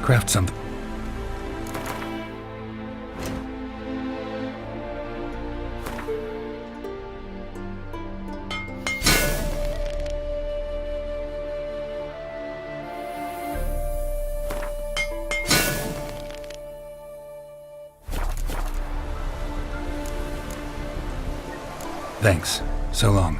craft something. Thanks. So long.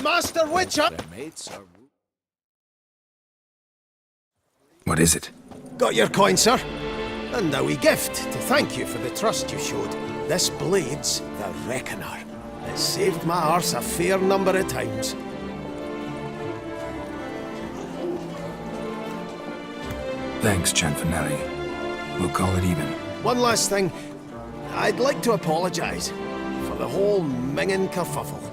Master Witcher! What is it? Got your coin, sir. And a wee gift to thank you for the trust you showed. This blade's the Reckoner. It saved my arse a fair number of times. Thanks, Chanfanelli. We'll call it even. One last thing. I'd like to apologize for the whole mingin' kerfuffle.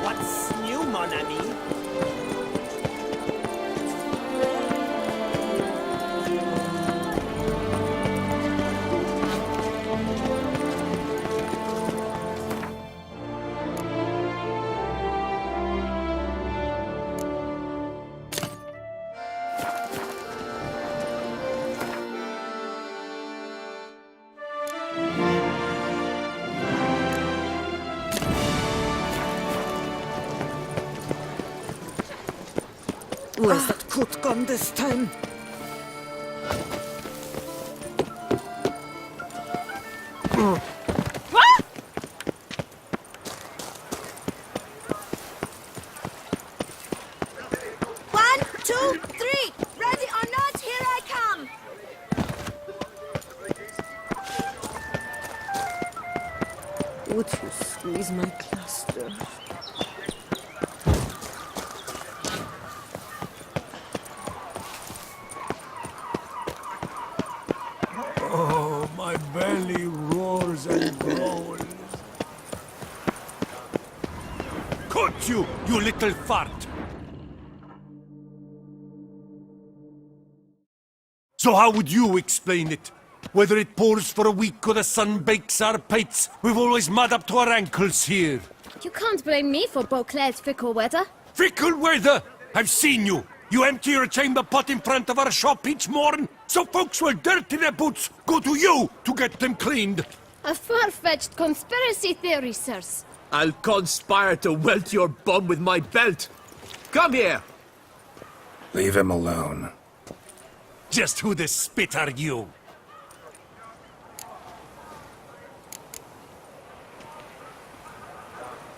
What's new, mon ami? Where's that coot gone this time? One, two, three! Ready or not, here I come! Would you squeeze my cluster? Oh, my belly roars and growls. Caught you, you little fart! So how would you explain it? Whether it pours for a week or the sun bakes our pates, we've always mud up to our ankles here. You can't blame me for Beauclair's fickle weather. Fickle weather! I've seen you! You empty your chamber pot in front of our shop each morn, so folks will dirty their boots, go to you to get them cleaned. A far-fetched conspiracy theory, sirs. I'll conspire to welt your bum with my belt. Come here! Leave him alone. Just who the spit are you?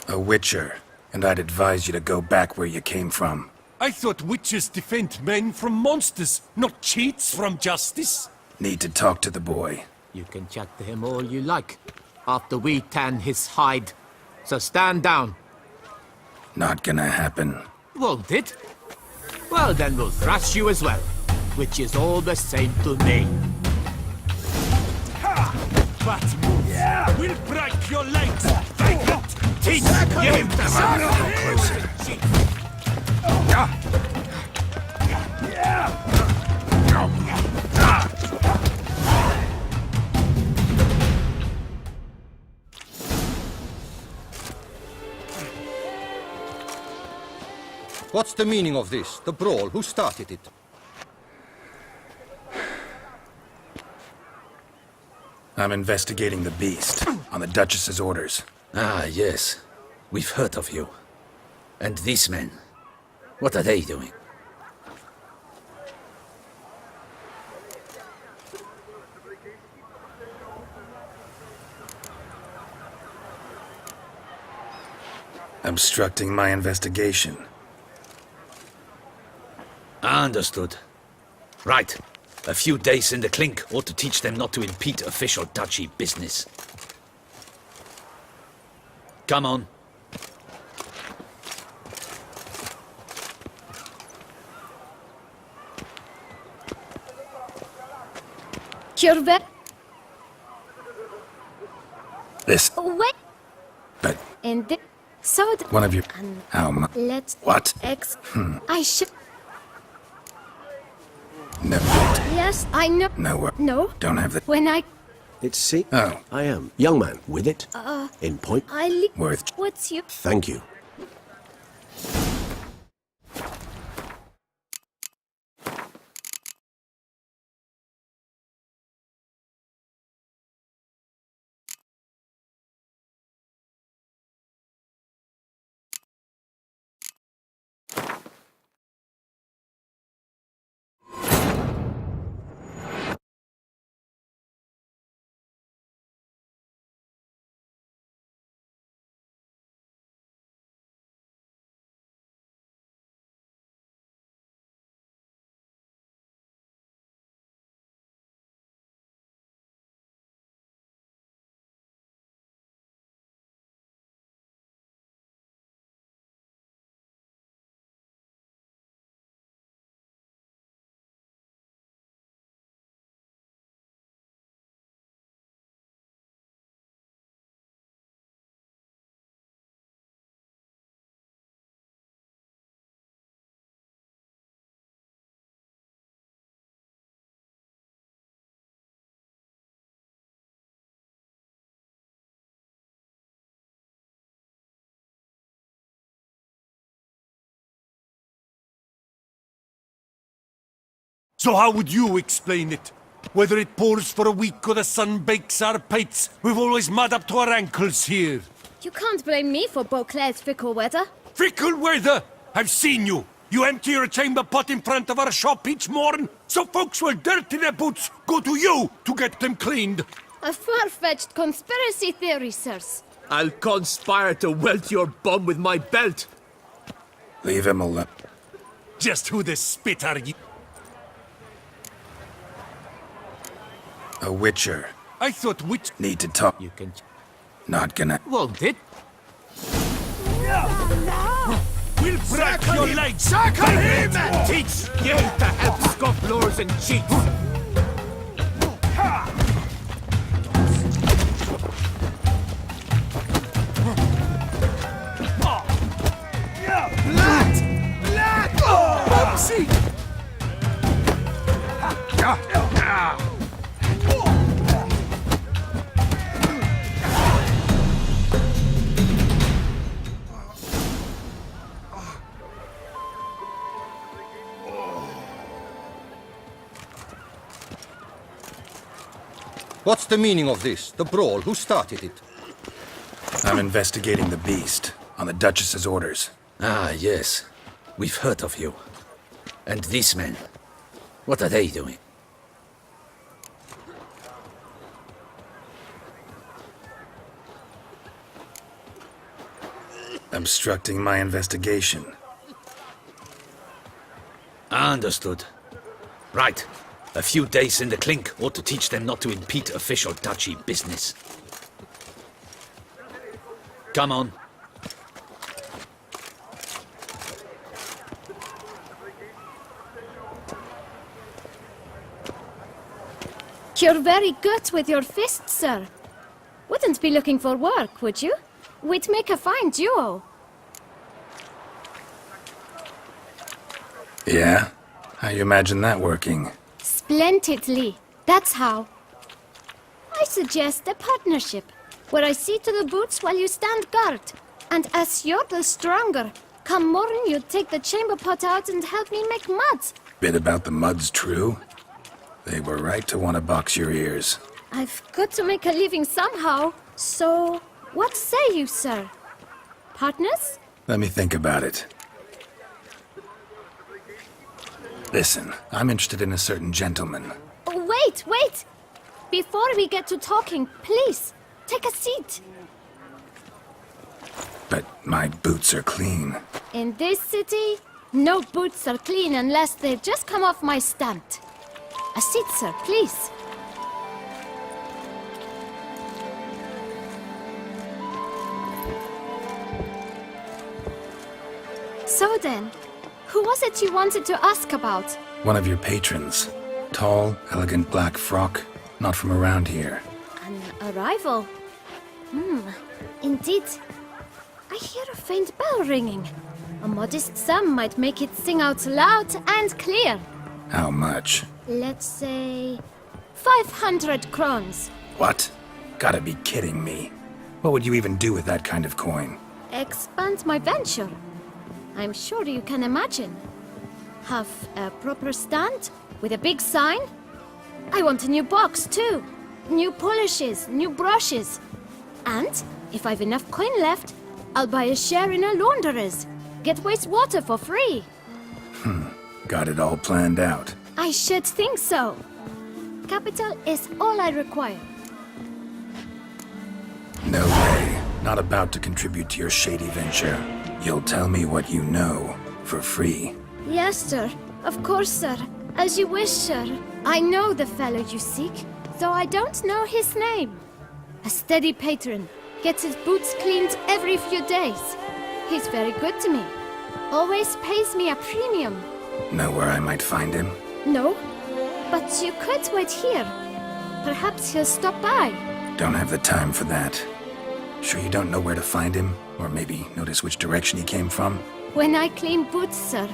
A witcher, and I'd advise you to go back where you came from. I thought witches defend men from monsters, not cheats from justice. Need to talk to the boy. You can chat to him all you like, after we tan his hide. So stand down. Not gonna happen. Won't it? Well, then we'll thrash you as well, which is all the same to me. That move will break your legs. Vagrant! Teach you to What's the meaning of this? The brawl? Who started it? I'm investigating the beast, on the Duchess's orders. Ah, yes. We've heard of you. And these men, what are they doing? Obstructing my investigation. Understood. Right. A few days in the clink ought to teach them not to impede official duchy business. Come on. Curve. This, Wait. but And the so one of you. How much? let's What? I should. No, Yes, I know. no, No. don't have the When I It's C. Oh. I am. Young man, with it. In point. worth. What's you? Thank you. So how would you explain it? Whether it pours for a week or the sun bakes our pates, we've always mud up to our ankles here. You can't blame me for Beauclair's fickle weather. Fickle weather! I've seen you! You empty your chamber pot in front of our shop each morn, so folks will dirty their boots go to you to get them cleaned. A far-fetched conspiracy theory, sirs. I'll conspire to welt your bum with my belt. Leave him alone. Just who the spit are you? A witcher. I thought witch... Need to talk. You can... Not gonna. Won't it? We'll break your legs! Vagrant! Teach you to help scofflaws and cheats. What's the meaning of this? The brawl? Who started it? I'm investigating the beast, on the Duchess's orders. Ah, yes. We've heard of you. And these men, what are they doing? Obstructing my investigation. Understood. Right. A few days in the clink ought to teach them not to impede official duchy business. Come on. You're very good with your fists, sir. Wouldn't be looking for work, would you? We'd make a fine duo. Yeah? How you imagine that working? Splendidly. That's how. I suggest a partnership, where I see to the boots while you stand guard. And as you're the stronger, come morning you take the chamber pot out and help me make mud. Bit about the mud's true? They were right to want to box your ears. I've got to make a living somehow. So, what say you, sir? Partners? Let me think about it. Listen, I'm interested in a certain gentleman. Oh, wait! Before we get to talking, please, take a seat. But my boots are clean. In this city, no boots are clean unless they just come off my stand. A seat, sir, please. So then, who was it you wanted to ask about? One of your patrons. Tall, elegant black frock. Not from around here. An arrival? Indeed. I hear a faint bell ringing. A modest sum might make it sing out loud and clear. How much? Let's say 500 crowns. What? Gotta be kidding me. What would you even do with that kind of coin? Expand my venture. I'm sure you can imagine. Have a proper stand with a big sign. I want a new box too. New polishes, new brushes. And if I've enough coin left, I'll buy a share in a launderer's. Get wastewater for free. Got it all planned out. I should think so. Capital is all I require. No way. Not about to contribute to your shady venture. You'll tell me what you know, for free. Yes, sir. Of course, sir. As you wish, sir. I know the fellow you seek, though I don't know his name. A steady patron. Gets his boots cleaned every few days. He's very good to me. Always pays me a premium. Know where I might find him? No, but you could wait here. Perhaps he'll stop by. Don't have the time for that. Sure you don't know where to find him? Or maybe notice which direction he came from? When I clean boots, sir,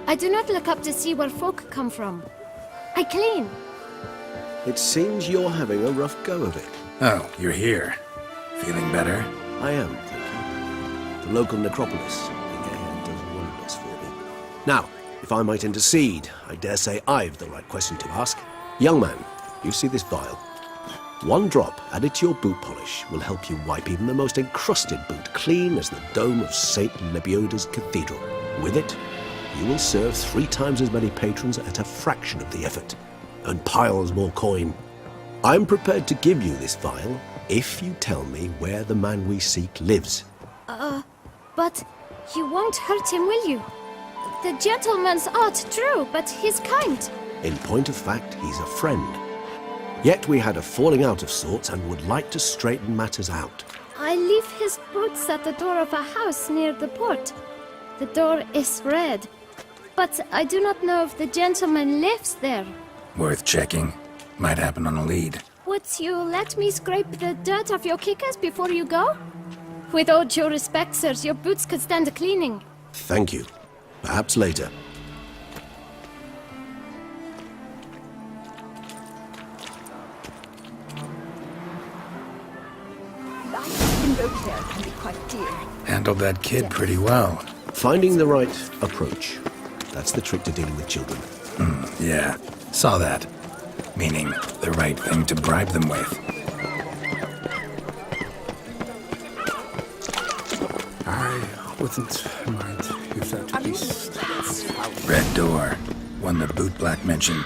I do not look up to see where folk come from. I clean. It seems you're having a rough go of it. Oh, you're here. Feeling better? I am, thank you. The local necropolis does wonders for me. Now, if I might intercede, I dare say I've the right question to ask. Young man, you see this vial? One drop added to your boot polish will help you wipe even the most encrusted boot clean as the dome of St. Lebioda's cathedral. With it, you will serve 3 times as many patrons at a fraction of the effort, and piles more coin. I'm prepared to give you this vial if you tell me where the man we seek lives. But you won't hurt him, will you? The gentleman's odd, true, but he's kind. In point of fact, he's a friend. Yet we had a falling out of sorts and would like to straighten matters out. I leave his boots at the door of a house near the port. The door is red, but I do not know if the gentleman lives there. Worth checking. Might happen on a lead. Would you let me scrape the dirt off your kickers before you go? With all due respect, sirs, your boots could stand a cleaning. Thank you. Perhaps later. Life in Beauclair can be quite dear. Handled that kid pretty well. Finding the right approach. That's the trick to dealing with children. Yeah, saw that. Meaning, the right thing to bribe them with. I wouldn't mind if that please. Red door. One the boot black mentioned.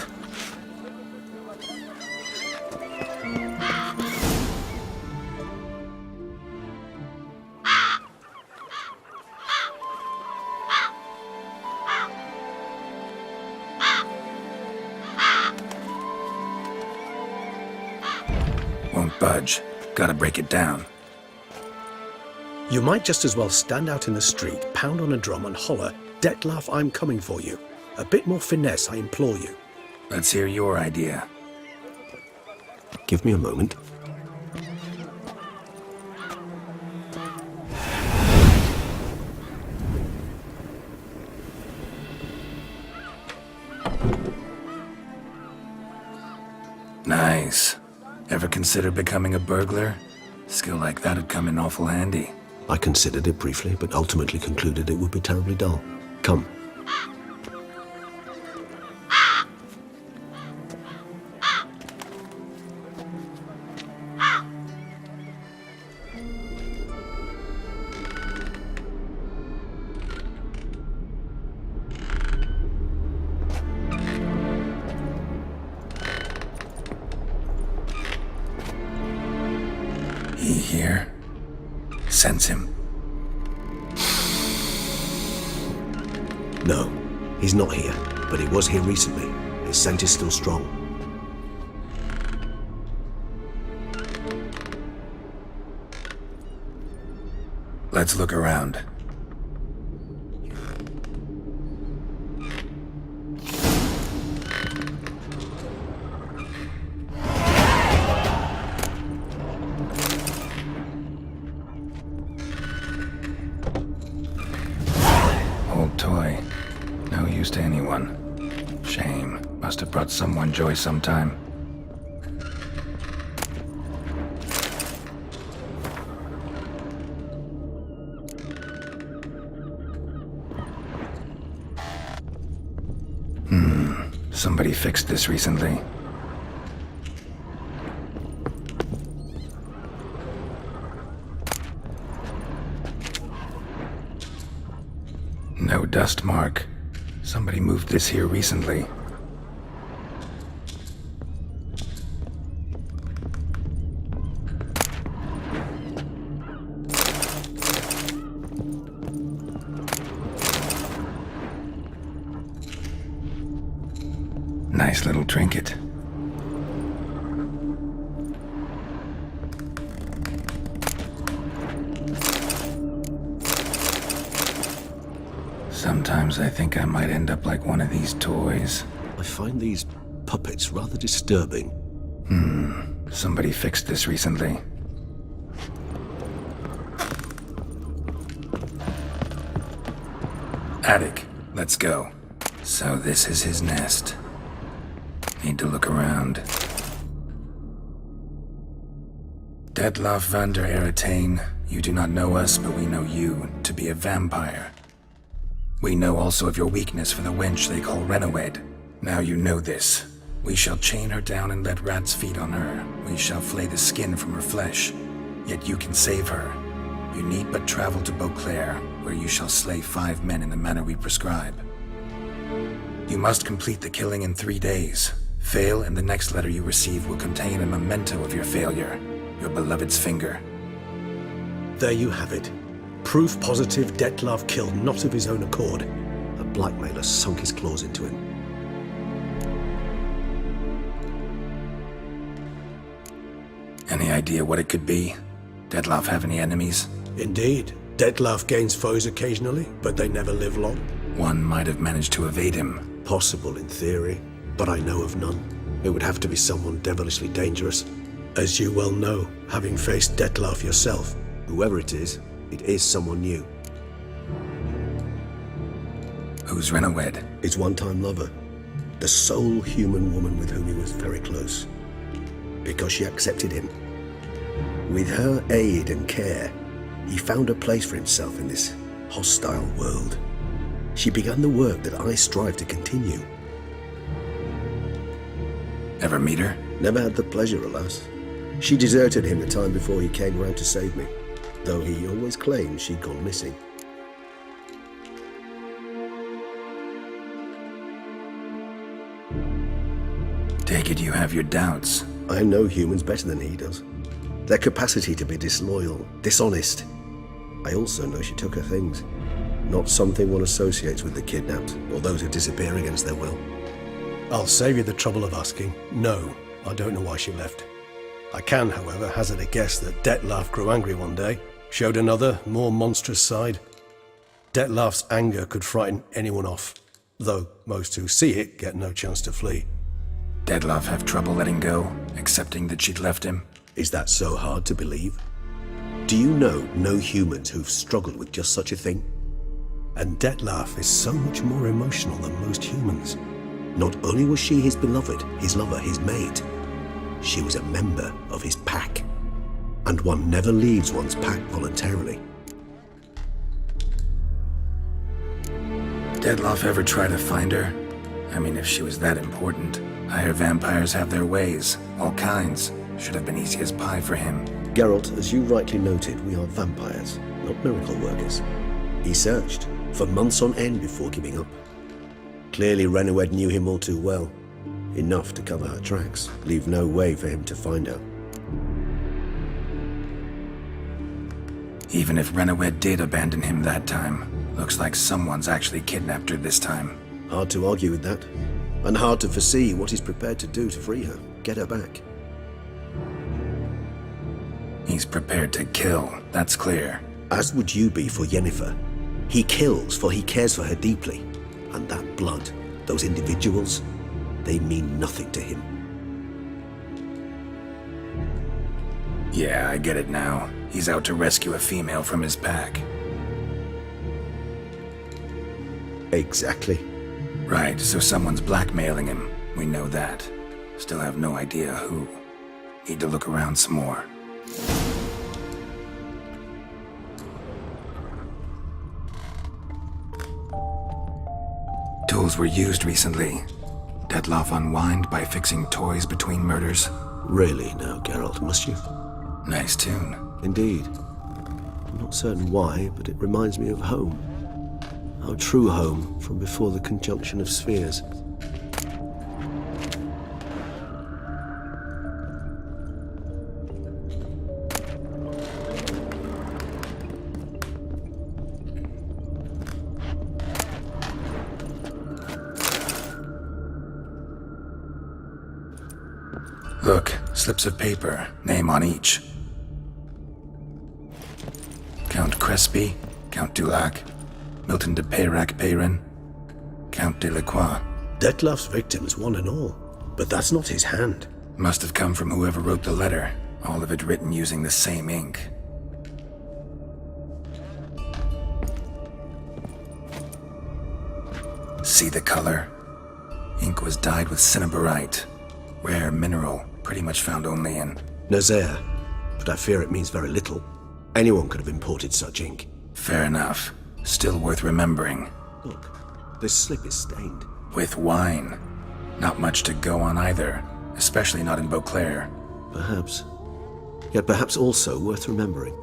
budge. Gotta break it down. You might just as well stand out in the street, pound on a drum and holler, "Detlef, I'm coming for you." A bit more finesse, I implore you. Let's hear your idea. Give me a moment. Nice. Ever consider becoming a burglar? Skill like that'd come in awful handy. I considered it briefly, but ultimately concluded it would be terribly dull. Come. He here? Sense him. No, he's not here, but he was here recently. His scent is still strong. Let's look around. Old toy. No use to anyone. Shame. Must have brought someone joy sometime. Somebody fixed this recently. No dust mark. Somebody moved this here recently. Nice little trinket. Sometimes I think I might end up like one of these toys. I find these puppets rather disturbing. Somebody fixed this recently. Attic, let's go. So this is his nest. Need to look around. Detlef van der Eretain, you do not know us, but we know you to be a vampire. We know also of your weakness for the wench they call Renowed. Now you know this. We shall chain her down and let rats feed on her. We shall flay the skin from her flesh. Yet you can save her. You need but travel to Beauclair, where you shall slay 5 men in the manner we prescribe. You must complete the killing in 3 days. Fail, and the next letter you receive will contain a memento of your failure. Your beloved's finger. There you have it. Proof positive Detlef killed not of his own accord. A blackmailer sunk his claws into him. Any idea what it could be? Detlef have any enemies? Indeed. Detlef gains foes occasionally, but they never live long. One might have managed to evade him. Possible in theory, but I know of none. It would have to be someone devilishly dangerous. As you well know, having faced Detlef yourself, whoever it is someone new. Who's Renowed? His one-time lover. The sole human woman with whom he was very close. Because she accepted him. With her aid and care, he found a place for himself in this hostile world. She began the work that I strive to continue. Ever meet her? Never had the pleasure, alas. She deserted him the time before he came round to save me, though he always claimed she'd gone missing. Take it you have your doubts. I know humans better than he does. Their capacity to be disloyal, dishonest. I also know she took her things. Not something one associates with the kidnapped, or those who disappear against their will. I'll save you the trouble of asking. No, I don't know why she left. I can, however, hazard a guess that Detlef grew angry one day, showed another, more monstrous side. Detlef's anger could frighten anyone off, though most who see it get no chance to flee. Detlef have trouble letting go, accepting that she'd left him? Is that so hard to believe? Do you know no humans who've struggled with just such a thing? And Detlef is so much more emotional than most humans. Not only was she his beloved, his lover, his mate, she was a member of his pack. And one never leaves one's pack voluntarily. Detlef ever try to find her? I mean, if she was that important. I hear vampires have their ways, all kinds. Should have been easy as pie for him. Geralt, as you rightly noted, we are vampires, not miracle workers. He searched for months on end before giving up. Clearly Renowed knew him all too well. Enough to cover her tracks, leave no way for him to find her. Even if Renowed did abandon him that time, looks like someone's actually kidnapped her this time. Hard to argue with that, and hard to foresee what he's prepared to do to free her, get her back. He's prepared to kill, that's clear. As would you be for Yennefer. He kills for he cares for her deeply. And that blood, those individuals, they mean nothing to him. Yeah, I get it now. He's out to rescue a female from his pack. Exactly. Right, so someone's blackmailing him. We know that. Still have no idea who. Need to look around some more. Tools were used recently. Detlef unwind by fixing toys between murders. Really now, Geralt, must you? Nice tune. Indeed. I'm not certain why, but it reminds me of home. Our true home from before the conjunction of spheres. Look, slips of paper, name on each. Count Crespi, Count Dulac, Milton de Peyrac-Peyrin, Count de Lacroix. Detlef's victims, one and all. But that's not his hand. Must have come from whoever wrote the letter, all of it written using the same ink. See the color? Ink was dyed with cinnabarite. Rare mineral, pretty much found only in Nazaire, but I fear it means very little. Anyone could have imported such ink. Fair enough. Still worth remembering. Look, this slip is stained. With wine. Not much to go on either, especially not in Beauclair. Perhaps. Yet perhaps also worth remembering.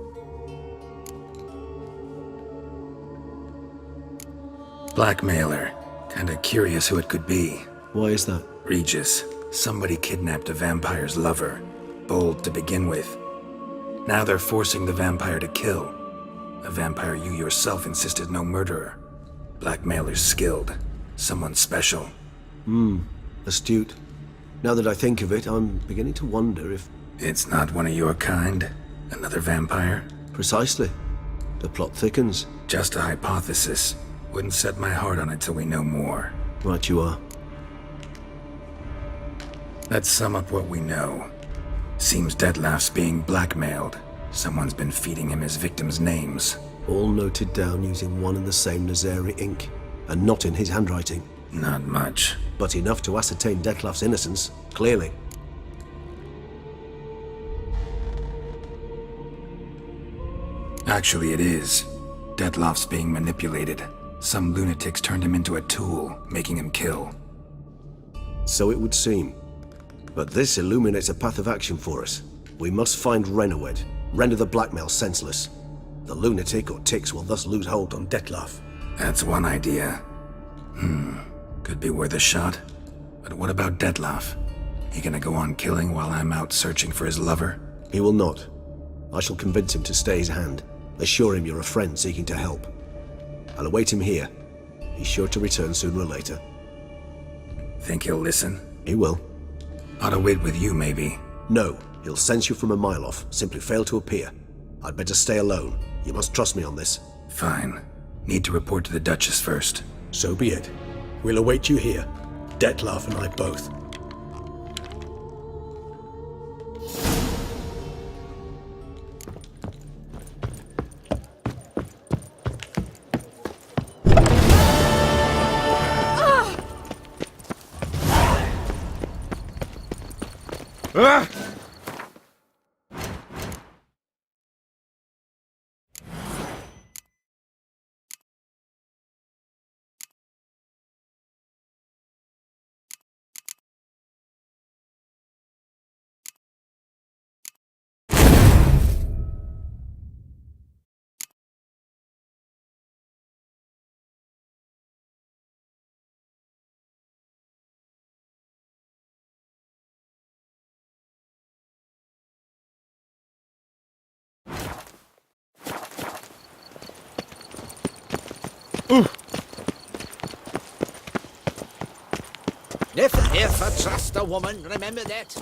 Blackmailer. Kinda curious who it could be. Why is that? Regis. Somebody kidnapped a vampire's lover. Bold to begin with. Now they're forcing the vampire to kill. A vampire you yourself insisted no murderer. Blackmailer's skilled. Someone special. Astute. Now that I think of it, I'm beginning to wonder if... It's not one of your kind? Another vampire? Precisely. The plot thickens. Just a hypothesis. Wouldn't set my heart on it till we know more. Right you are. Let's sum up what we know. Seems Detlef's being blackmailed. Someone's been feeding him his victims' names. All noted down using one and the same Nazaire ink, and not in his handwriting. Not much. But enough to ascertain Detlef's innocence, clearly. Actually, it is. Detlef's being manipulated. Some lunatics turned him into a tool, making him kill. So it would seem. But this illuminates a path of action for us. We must find Renowed, render the blackmail senseless. The lunatic or ticks will thus lose hold on Detlef. That's one idea. Could be worth a shot. But what about Detlef? He gonna go on killing while I'm out searching for his lover? He will not. I shall convince him to stay his hand. Assure him you're a friend seeking to help. I'll await him here. He's sure to return sooner or later. Think he'll listen? He will. Ought to wait with you, maybe. No, He'll sense you from a mile off. Simply fail to appear. I'd better stay alone. You must trust me on this. Fine. Need to report to the Duchess first. So be it. We'll await you here. Detlef and I both. Never trust a woman, remember that?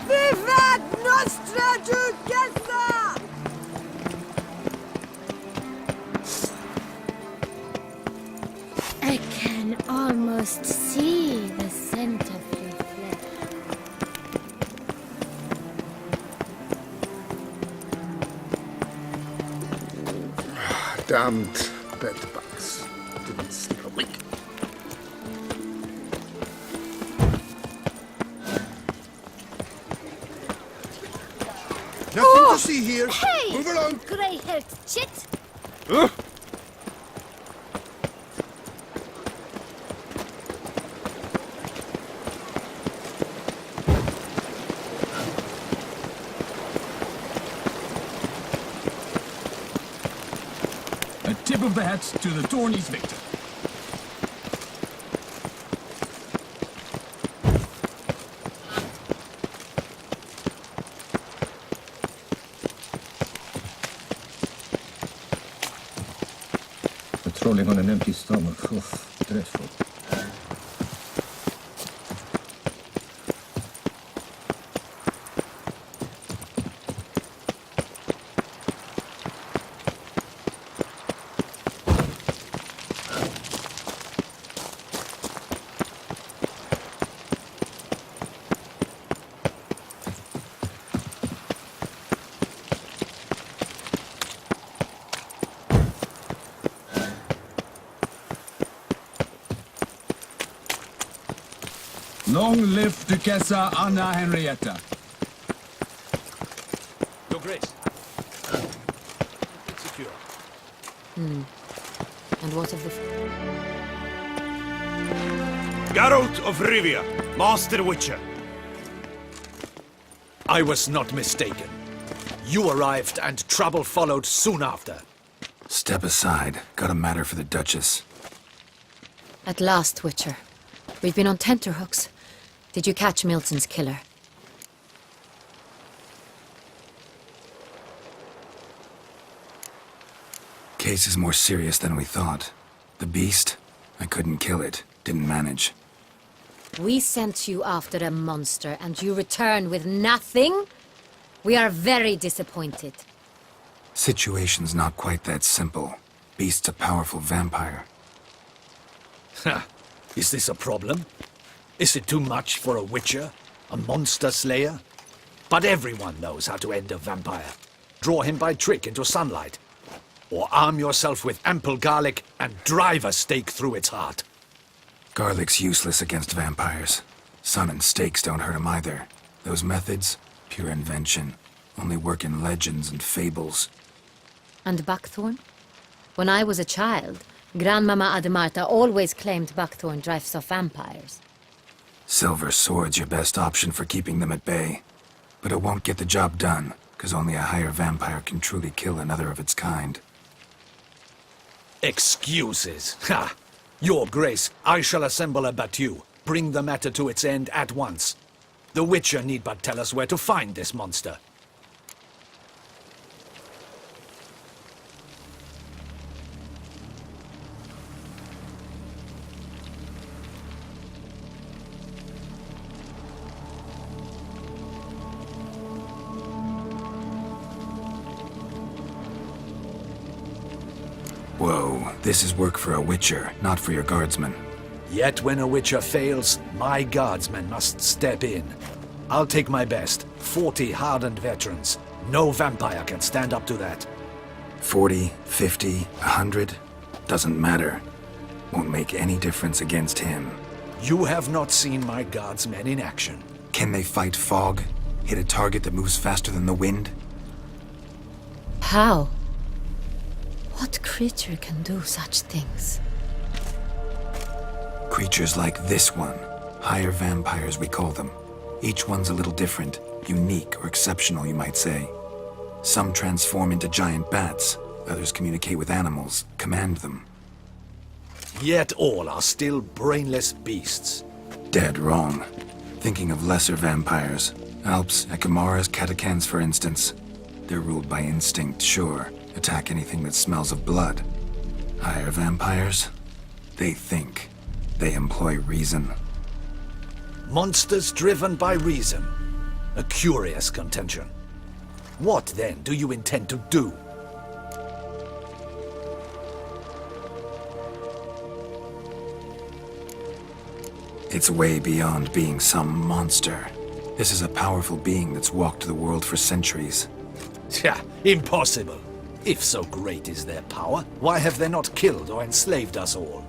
Vivat Nostra Duchessa! I can almost see the scent of your flesh. Damned bedbugs. Didn't sleep a wink. Nothing to see here. Hey! Move along. Grey-haired chit! A tip of the hat to the tourney's victor. Patrolling on an empty stomach. Oof, dreadful. Long live Duchessa Anna Henrietta. Your Grace. It's secure. And what of the... Geralt of Rivia, Master Witcher. I was not mistaken. You arrived and trouble followed soon after. Step aside. Got a matter for the Duchess. At last, Witcher. We've been on tenterhooks. Did you catch Milton's killer? Case is more serious than we thought. The beast? I couldn't kill it. Didn't manage. We sent you after a monster, and you return with nothing? We are very disappointed. Situation's not quite that simple. Beast's a powerful vampire. Ha! Is this a problem? Is it too much for a witcher? A monster slayer? But everyone knows how to end a vampire. Draw him by trick into sunlight. Or arm yourself with ample garlic and drive a stake through its heart. Garlic's useless against vampires. Sun and stakes don't hurt him either. Those methods, pure invention. Only work in legends and fables. And buckthorn? When I was a child, Grandmama Ademarta always claimed buckthorn drives off vampires. Silver sword's your best option for keeping them at bay. But it won't get the job done, because only a higher vampire can truly kill another of its kind. Excuses. Ha! Your Grace, I shall assemble a battue. Bring the matter to its end at once. The Witcher need but tell us where to find this monster. Whoa, this is work for a Witcher, not for your guardsmen. Yet when a Witcher fails, my guardsmen must step in. I'll take my best. 40 hardened veterans. No vampire can stand up to that. 40, 50, 100? Doesn't matter. Won't make any difference against him. You have not seen my guardsmen in action. Can they fight fog? Hit a target that moves faster than the wind? How? What creature can do such things? Creatures like this one. Higher vampires, we call them. Each one's a little different. Unique or exceptional, you might say. Some transform into giant bats. Others communicate with animals, command them. Yet all are still brainless beasts. Dead wrong. Thinking of lesser vampires. Alps, Ekamaras, Catacans, for instance. They're ruled by instinct, sure. Attack anything that smells of blood. Higher vampires? They think. They employ reason. Monsters driven by reason. A curious contention. What, then, do you intend to do? It's way beyond being some monster. This is a powerful being that's walked the world for centuries. Tja, impossible. If so great is their power, why have they not killed or enslaved us all?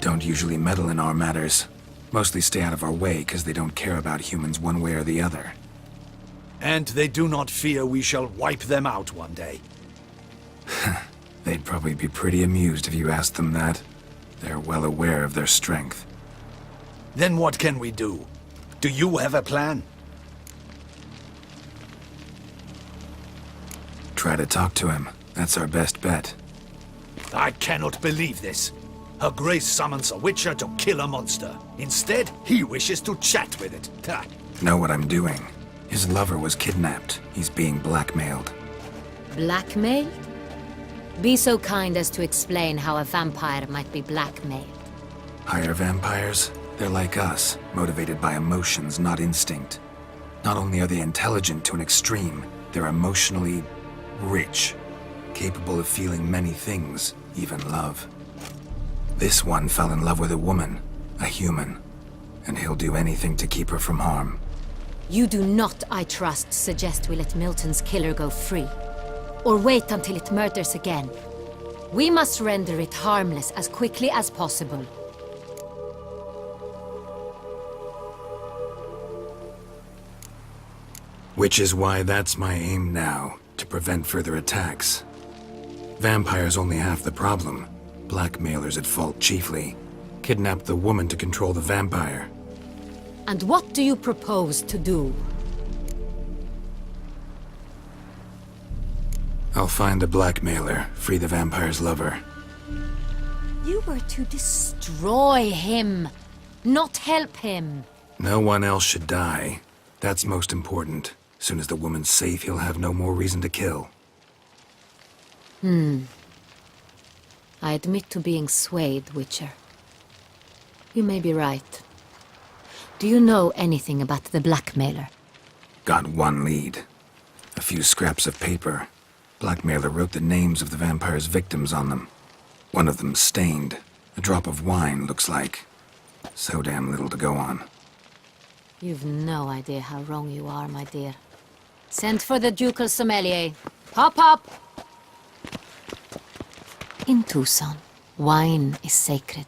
Don't usually meddle in our matters. Mostly stay out of our way because they don't care about humans one way or the other. And they do not fear we shall wipe them out one day. They'd probably be pretty amused if you asked them that. They're well aware of their strength. Then what can we do? Do you have a plan? Try to talk to him. That's our best bet. I cannot believe this. Her Grace summons a Witcher to kill a monster. Instead, he wishes to chat with it. Ha. Know what I'm doing. His lover was kidnapped. He's being blackmailed. Blackmailed? Be so kind as to explain how a vampire might be blackmailed. Higher vampires? They're like us, motivated by emotions, not instinct. Not only are they intelligent to an extreme, they're emotionally rich, capable of feeling many things, even love. This one fell in love with a woman, a human, and he'll do anything to keep her from harm. You do not, I trust, suggest we let Milton's killer go free. Or wait until it murders again. We must render it harmless as quickly as possible. Which is why that's my aim now, to prevent further attacks. Vampires only half the problem. Blackmailers at fault chiefly. Kidnapped the woman to control the vampire. And what do you propose to do? I'll find the blackmailer, free the vampire's lover. You were to destroy him, not help him. No one else should die. That's most important. Soon as the woman's safe, he'll have no more reason to kill. I admit to being swayed, Witcher. You may be right. Do you know anything about the blackmailer? Got one lead. A few scraps of paper. Blackmailer wrote the names of the vampire's victims on them. One of them stained. A drop of wine, looks like. So damn little to go on. You've no idea how wrong you are, my dear. Send for the ducal sommelier. Hop, hop! In Tucson, wine is sacred.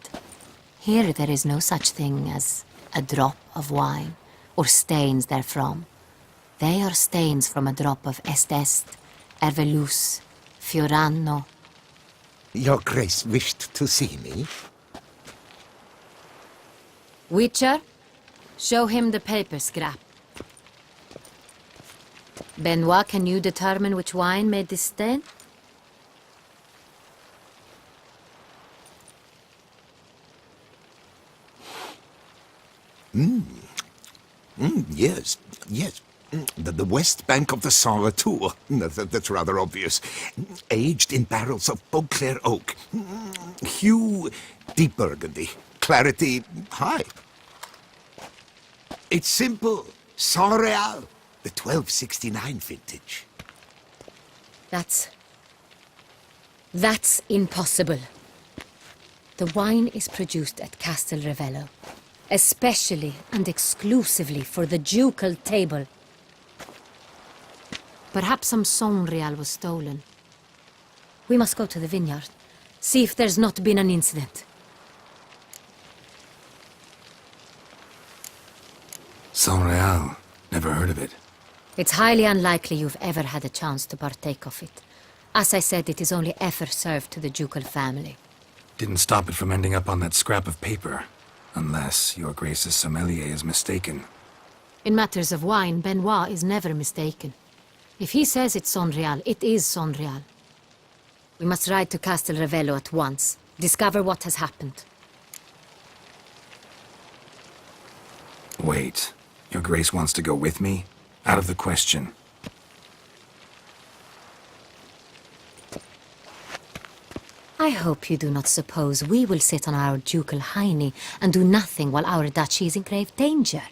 Here there is no such thing as a drop of wine, or stains therefrom. They are stains from a drop of Est, Hervelus, Fiorano. Your Grace wished to see me? Witcher, show him the paper scrap. Benoit, can you determine which wine made this stain? Yes, yes. The west bank of the Saint Retour. That's rather obvious. Aged in barrels of Beauclair oak. Hue, deep burgundy. Clarity, high. It's simple. Saint Real, the 1269 vintage. That's impossible. The wine is produced at Castel Ravello, especially and exclusively for the ducal table. Perhaps some Saint Real was stolen. We must go to the vineyard, see if there's not been an incident. Saint Real. Never heard of it. It's highly unlikely you've ever had a chance to partake of it. As I said, it is only ever served to the ducal family. Didn't stop it from ending up on that scrap of paper. Unless your Grace's sommelier is mistaken. In matters of wine, Benoit is never mistaken. If he says it's Saint Real, it is Saint Real. We must ride to Castel Ravello at once. Discover what has happened. Wait. Your Grace wants to go with me? Out of the question. I hope you do not suppose we will sit on our ducal hiney and do nothing while our duchy is in grave danger.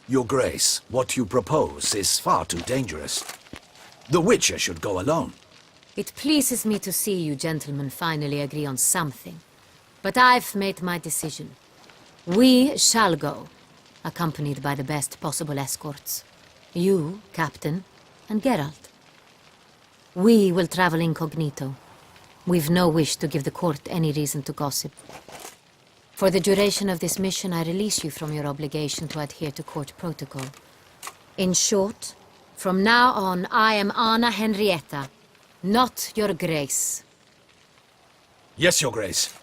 Your Grace, what you propose is far too dangerous. The Witcher should go alone. It pleases me to see you gentlemen finally agree on something. But I've made my decision. We shall go, accompanied by the best possible escorts. You, Captain, and Geralt. We will travel incognito. We've no wish to give the court any reason to gossip. For the duration of this mission, I release you from your obligation to adhere to court protocol. In short, from now on, I am Anna Henrietta, not your Grace. Yes, Your Grace.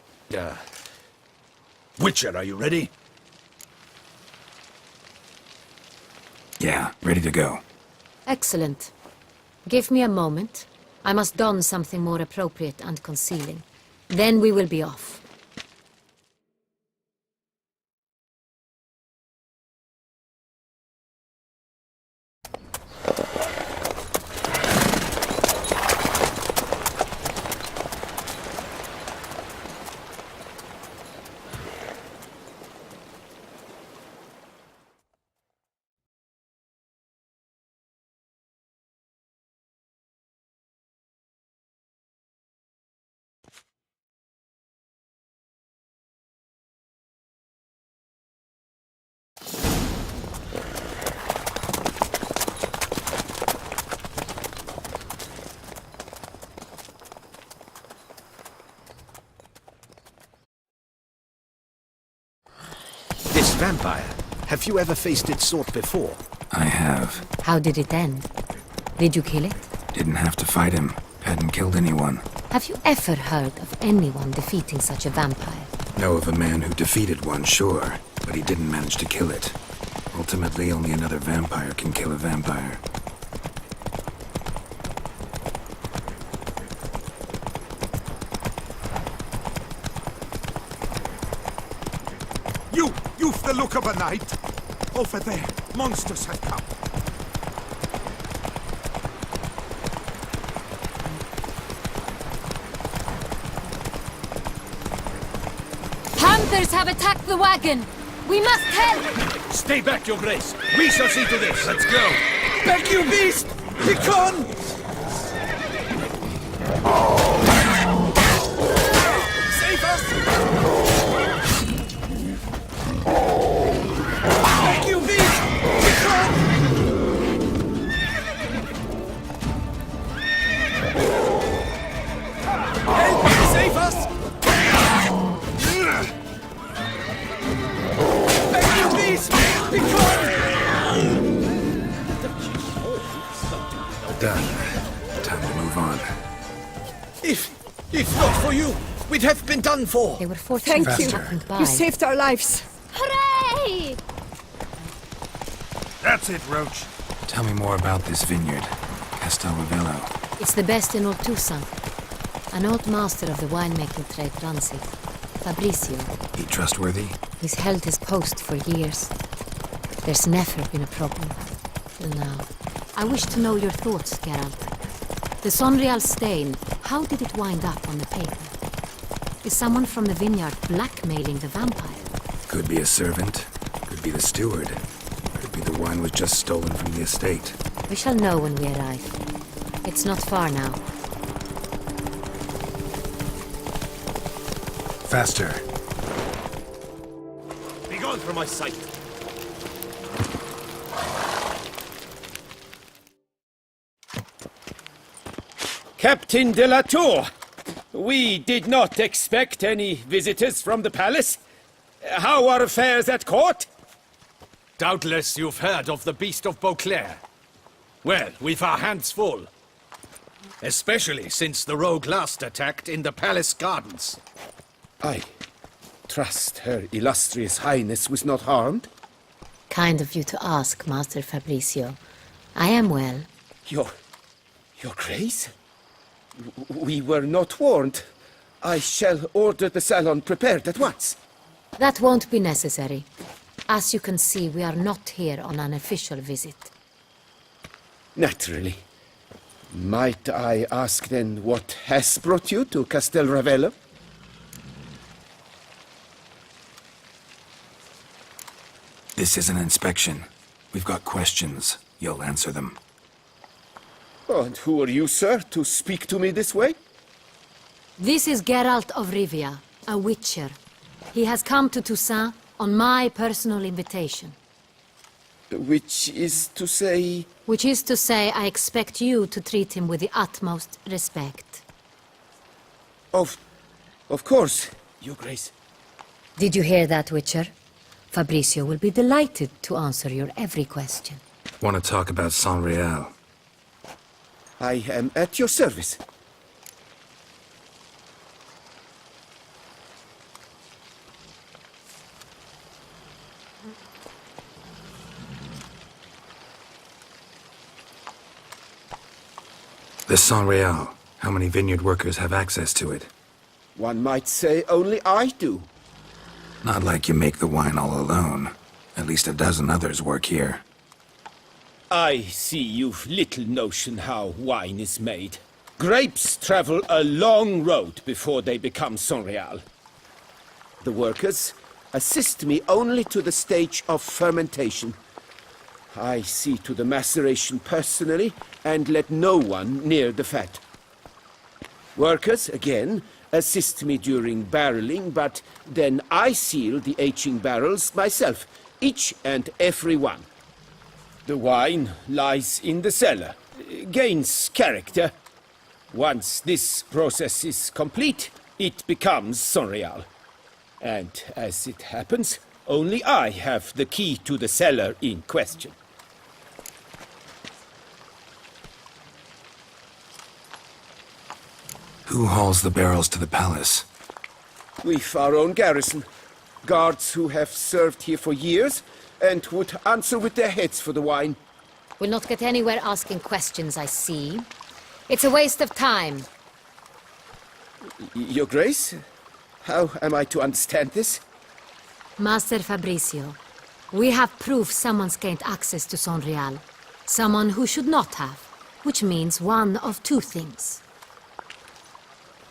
Witcher, are you ready? Yeah, ready to go. Excellent. Give me a moment. I must don something more appropriate and concealing. Then we will be off. This vampire, have you ever faced its sort before? I have. How did it end? Did you kill it? Didn't have to fight him. Hadn't killed anyone. Have you ever heard of anyone defeating such a vampire? Know of a man who defeated one, sure, but he didn't manage to kill it. Ultimately, only another vampire can kill a vampire. You've the look of a knight. Over there, monsters have come. Panthers have attacked the wagon! We must help! Stay back, Your Grace. We shall see to this. Let's go. Back, you beast! Begone! Save us! Back, you beast! Begone! Help! Save us! Back, you beast! Begone! Done. Time to move on. for you, we'd have been done for. They were fortunate Thank to you. happened by. You saved our lives. Hooray! That's it, Roach. Tell me more about this vineyard, Castel Ravello. It's the best in all Toussaint. An old master of the winemaking trade runs it. Fabrizio. He trustworthy? He's held his post for years. There's never been a problem. Till now. I wish to know your thoughts, Geralt. The Sonreal stain, how did it wind up on the paper? Is someone from the vineyard blackmailing the vampire? Could be a servant, could be the steward, could be the wine was just stolen from the estate. We shall know when we arrive. It's not far now. Faster. Be gone from my sight. Captain de la Tour, we did not expect any visitors from the palace. How are affairs at court? Doubtless you've heard of the Beast of Beauclair. Well, we've our hands full. Especially since the rogue last attacked in the palace gardens. I trust Her Illustrious Highness was not harmed. Kind of you to ask, Master Fabrizio. I am well. Your Grace? We were not warned. I shall order the salon prepared at once. That won't be necessary. As you can see, we are not here on an official visit. Naturally. Might I ask then what has brought you to Castel Ravello? This is an inspection. We've got questions. You'll answer them. Oh, and who are you, sir, to speak to me this way? This is Geralt of Rivia, a witcher. He has come to Toussaint on my personal invitation. Which is to say... Which is to say, I expect you to treat him with the utmost respect. Of course, Your Grace. Did you hear that, Witcher? Fabrizio will be delighted to answer your every question. Want to talk about Sonreal? I am at your service. The Sonreal. How many vineyard workers have access to it? One might say only I do. Not like you make the wine all alone. At least a dozen others work here. I see you've little notion how wine is made. Grapes travel a long road before they become Sonreal. The workers assist me only to the stage of fermentation. I see to the maceration personally and let no one near the fat. Workers, again, assist me during barreling, but then I seal the aging barrels myself, each and every one. The wine lies in the cellar, gains character. Once this process is complete, it becomes Sonreal. And as it happens, only I have the key to the cellar in question. Who hauls the barrels to the palace? We've our own garrison. Guards who have served here for years and would answer with their heads for the wine. We'll not get anywhere asking questions, I see. It's a waste of time. Your Grace? How am I to understand this? Master Fabrizio, we have proof someone's gained access to Sonreal. Someone who should not have, which means one of two things.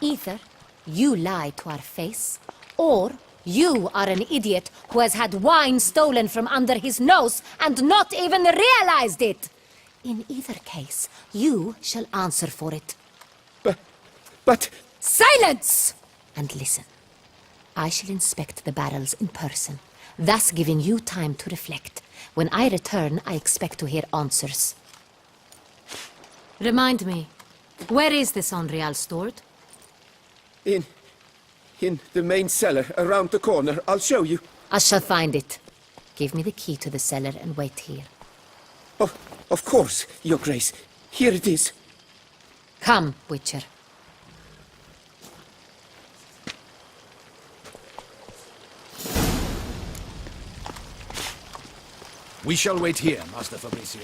Either you lie to our face, or you are an idiot who has had wine stolen from under his nose and not even realized it. In either case, you shall answer for it. But... Silence! And listen. I shall inspect the barrels in person, thus giving you time to reflect. When I return, I expect to hear answers. Remind me, where is the Sonreal stored? In the main cellar, around the corner. I'll show you. I shall find it. Give me the key to the cellar and wait here. Oh, of course, Your Grace. Here it is. Come, Witcher. We shall wait here, Master Fabricio.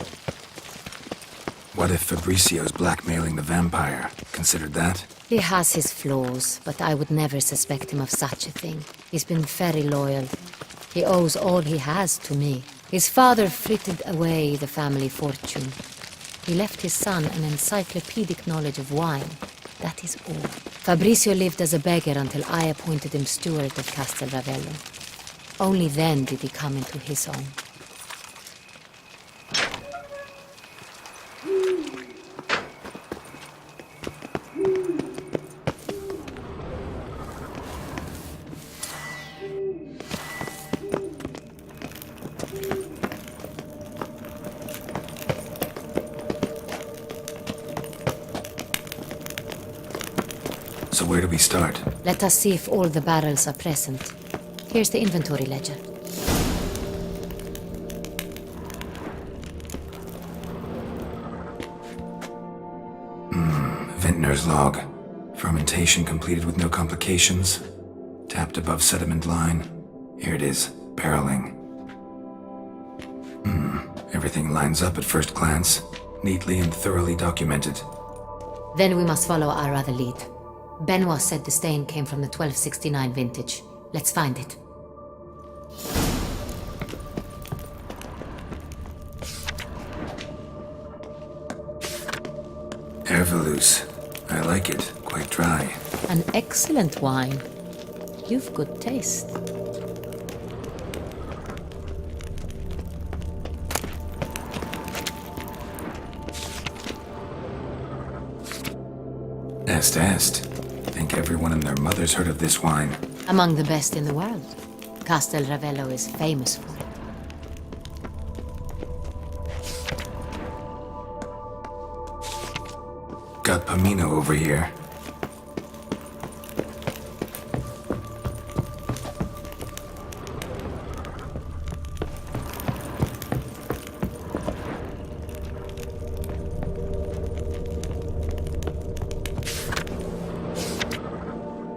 What if Fabricio's blackmailing the vampire? Considered that? He has his flaws, but I would never suspect him of such a thing. He's been very loyal. He owes all he has to me. His father frittered away the family fortune. He left his son an encyclopedic knowledge of wine. That is all. Fabricio lived as a beggar until I appointed him steward of Castel Ravello. Only then did he come into his own. So where do we start? Let us see if all the barrels are present. Here's the inventory ledger. Vintner's log. Fermentation completed with no complications. Tapped above sediment line. Here it is. Barreling. Everything lines up at first glance. Neatly and thoroughly documented. Then we must follow our other lead. Benoit said the stain came from the 1269 vintage. Let's find it. Herveloos. I like it. Quite dry. An excellent wine. You've good taste. Est. Think everyone and their mother's heard of this wine. Among the best in the world. Castel Ravello is famous for it. Got Pomino over here.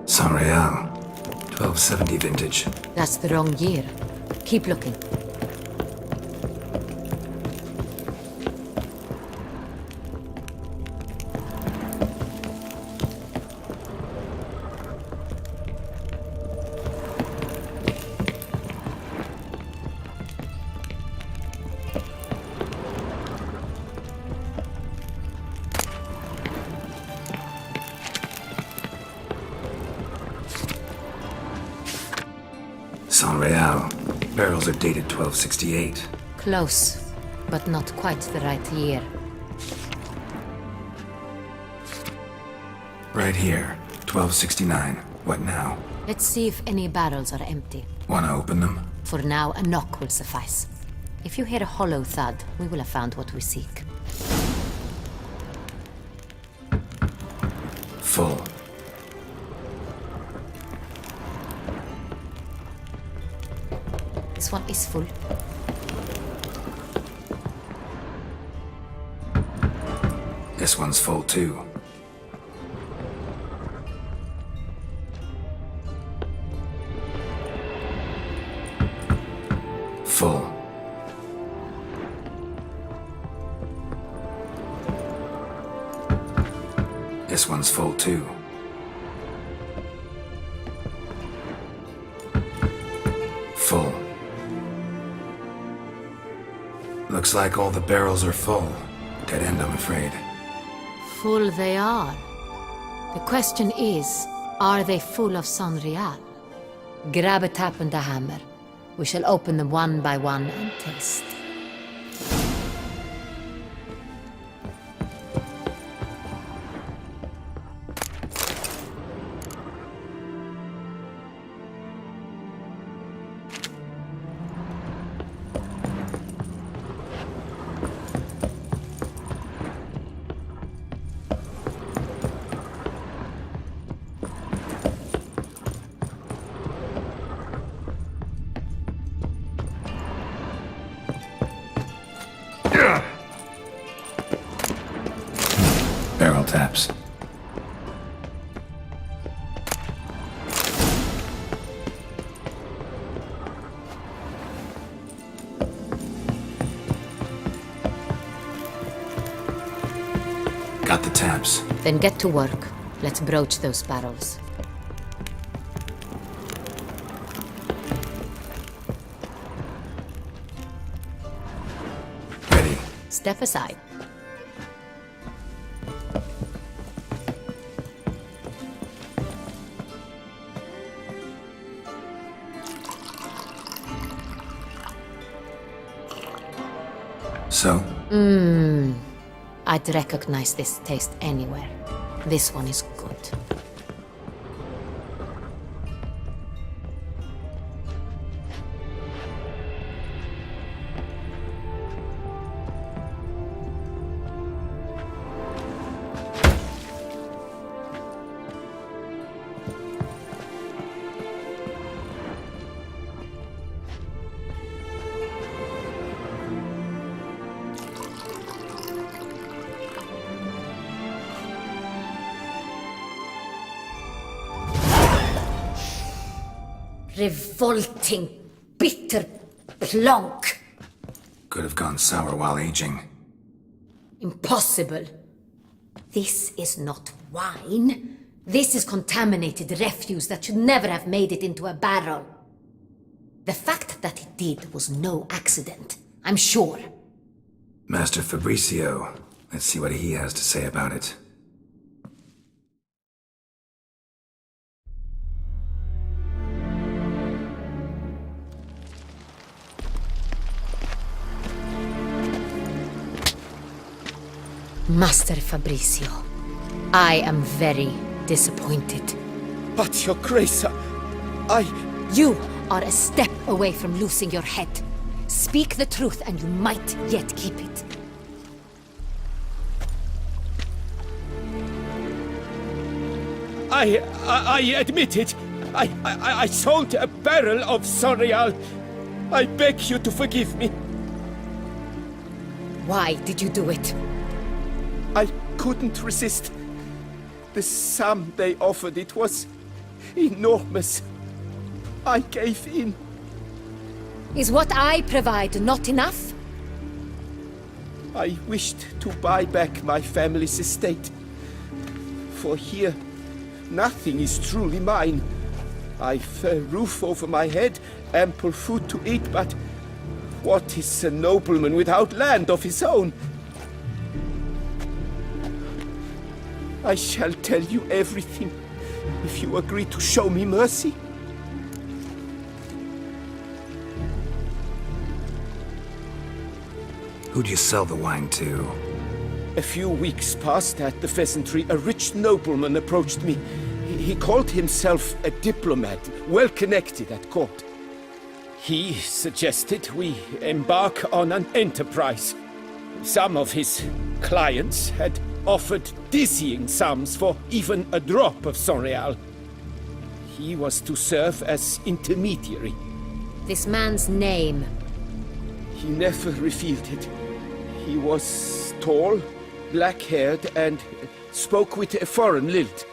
San Real. 1270 vintage. That's the wrong year. Keep looking. San Real. Barrels are dated 1268. Close, but not quite the right year. Right here. 1269. What now? Let's see if any barrels are empty. Wanna open them? For now, a knock will suffice. If you hear a hollow thud, we will have found what we seek. Full. This one is full. This one's full too. Full. This one's full too. Full. Looks like all the barrels are full. Dead end, I'm afraid. Full they are. The question is, are they full of San Real? Grab a tap and a hammer. We shall open them one by one and taste. Barrel taps. Got the tabs. Then get to work. Let's broach those barrels. Ready. Step aside. So? I'd recognize this taste anywhere. This one is good. Revolting, bitter plonk. Could have gone sour while aging. Impossible. This is not wine. This is contaminated refuse that should never have made it into a barrel. The fact that it did was no accident, I'm sure. Master Fabricio. Let's see what he has to say about it. Master Fabricio, I am very disappointed. But, Your Grace, You are a step away from losing your head. Speak the truth and you might yet keep it. I admit it. I sold a barrel of Sonreal. I beg you to forgive me. Why did you do it? I couldn't resist. The sum they offered, it was enormous. I gave in. Is what I provide not enough? I wished to buy back my family's estate. For here, nothing is truly mine. I've a roof over my head, ample food to eat, but what is a nobleman without land of his own? I shall tell you everything, if you agree to show me mercy. Who'd you sell the wine to? A few weeks past at the pheasantry, a rich nobleman approached me. He called himself a diplomat, well connected at court. He suggested we embark on an enterprise. Some of his clients had offered dizzying sums for even a drop of Sonreal. He was to serve as intermediary. This man's name? He never revealed it. He was tall, black-haired, and spoke with a foreign lilt.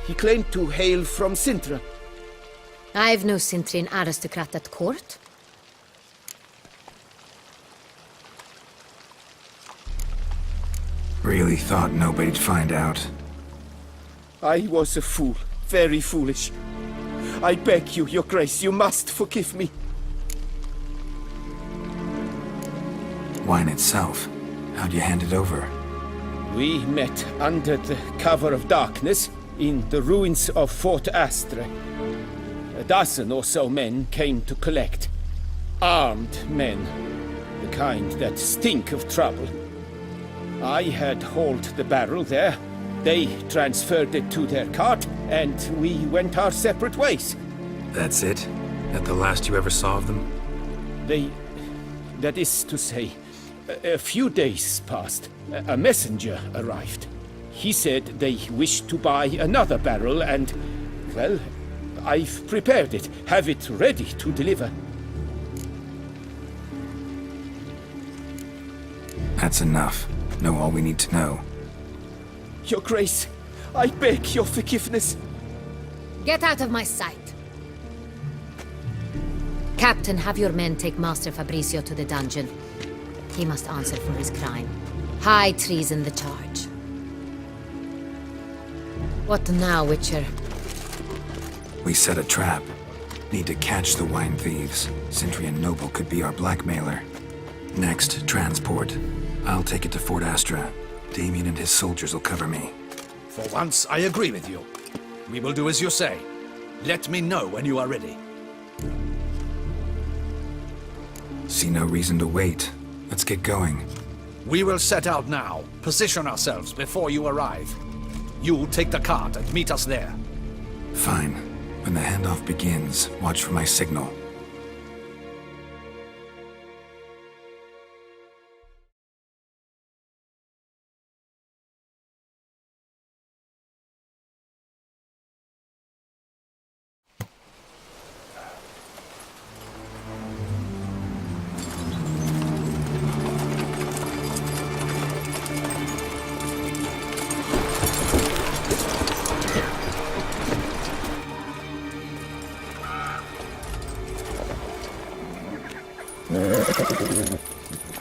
He claimed to hail from Sintra. I've no Sintrian aristocrat at court. Really thought nobody'd find out. I was a fool, very foolish. I beg you, Your Grace, you must forgive me. Wine itself. How'd you hand it over? We met under the cover of darkness in the ruins of Fort Astre. A dozen or so men came to collect. Armed men. The kind that stink of trouble. I had hauled the barrel there. They transferred it to their cart, and we went our separate ways. That's it? That the last you ever saw of them? That is to say, a few days passed. A messenger arrived. He said they wished to buy another barrel and, well, I've prepared it, have it ready to deliver. That's enough. Know all we need to know. Your Grace, I beg your forgiveness. Get out of my sight. Captain, have your men take Master Fabricio to the dungeon. He must answer for his crime. High treason the charge. What now, Witcher? We set a trap. Need to catch the wine thieves. Sentry and Noble could be our blackmailer. Next, transport. I'll take it to Fort Astra. Damien and his soldiers will cover me. For once, I agree with you. We will do as you say. Let me know when you are ready. See no reason to wait. Let's get going. We will set out now. Position ourselves before you arrive. You take the cart and meet us there. Fine. When the handoff begins, watch for my signal.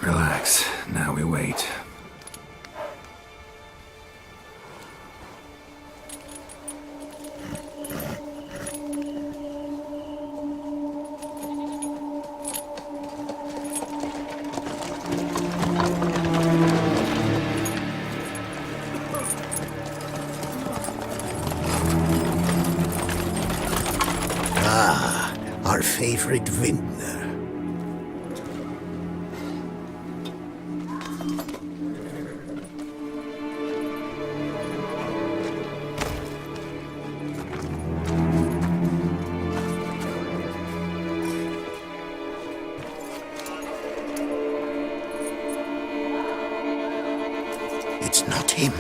Relax. Now we wait. Ah, our favorite vintner. It's not him.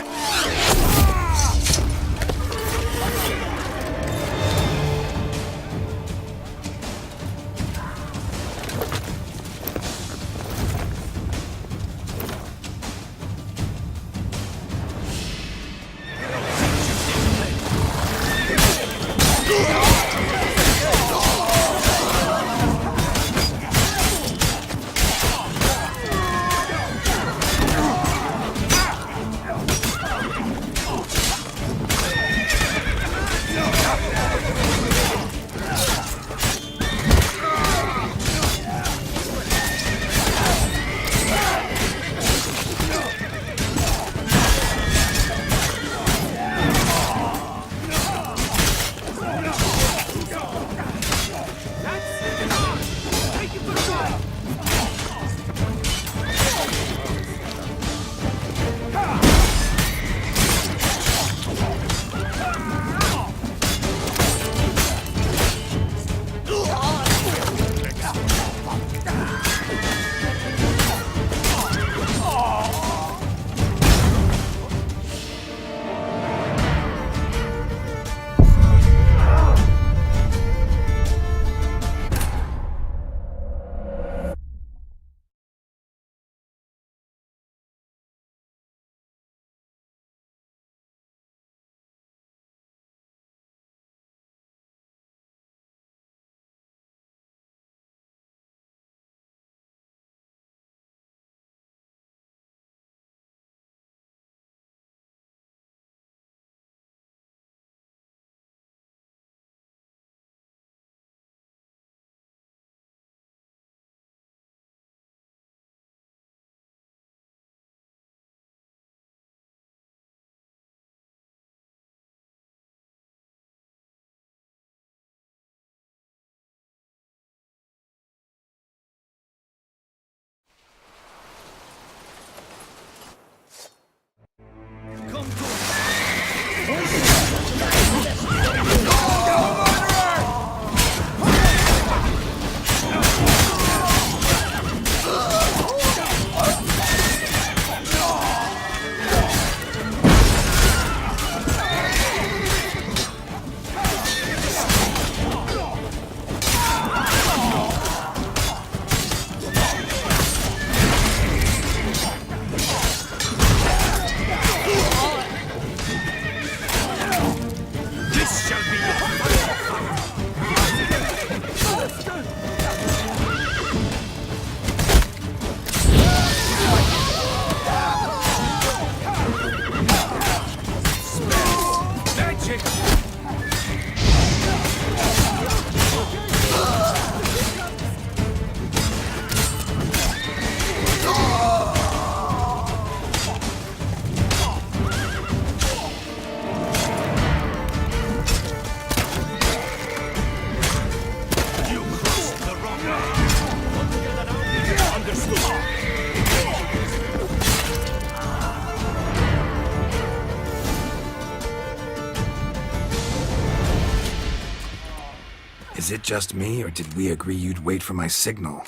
it just me, or did we agree you'd wait for my signal?